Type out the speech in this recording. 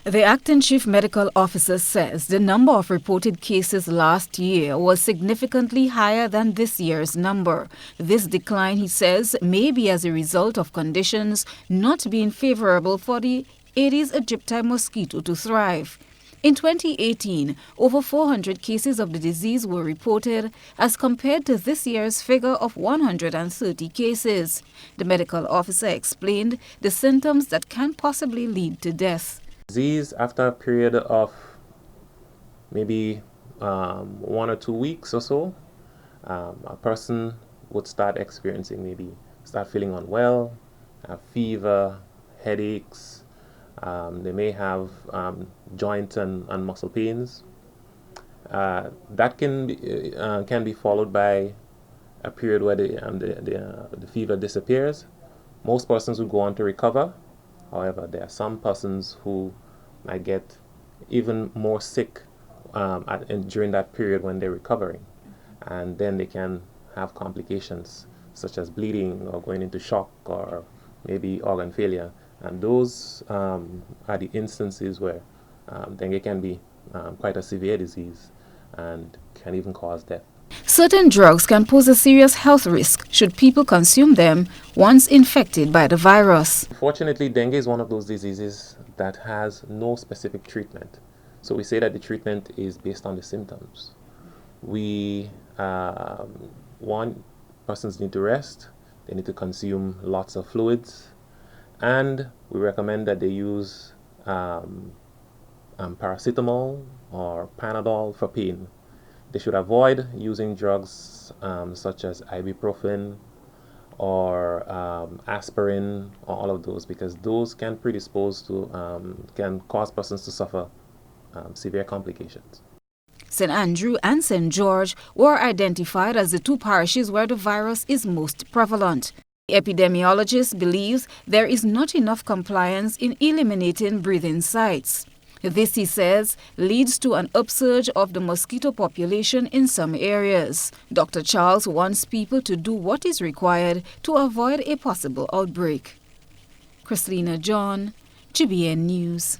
The acting chief medical officer says the number of reported cases last year was significantly higher than this year's number. This decline, he says, may be as a result of conditions not being favorable for the Aedes aegypti mosquito to thrive. In 2018, over 400 cases of the disease were reported as compared to this year's figure of 130 cases. The medical officer explained the symptoms that can possibly lead to death. Disease, after a period of maybe 1 or 2 weeks or so, a person would start experiencing, start feeling unwell, have fever, headaches. They may have joint and muscle pains. That can be followed by a period where the fever disappears. Most persons will go on to recover. However, there are some persons who might get even more sick during that period when they're recovering. And then they can have complications such as bleeding or going into shock or maybe organ failure. And those are the instances where dengue can be quite a severe disease and can even cause death. Certain drugs can pose a serious health risk should people consume them once infected by the virus. Fortunately, dengue is one of those diseases that has no specific treatment. So we say that the treatment is based on the symptoms. We want persons need to rest, they need to consume lots of fluids, and we recommend that they use paracetamol or Panadol for pain. They should avoid using drugs such as ibuprofen or aspirin or all of those, because those can predispose to, can cause persons to suffer severe complications. St. Andrew and St. George were identified as the two parishes where the virus is most prevalent. The epidemiologist believes there is not enough compliance in eliminating breathing sites. This, he says, leads to an upsurge of the mosquito population in some areas. Dr. Charles wants people to do what is required to avoid a possible outbreak. Christina John, GBN News.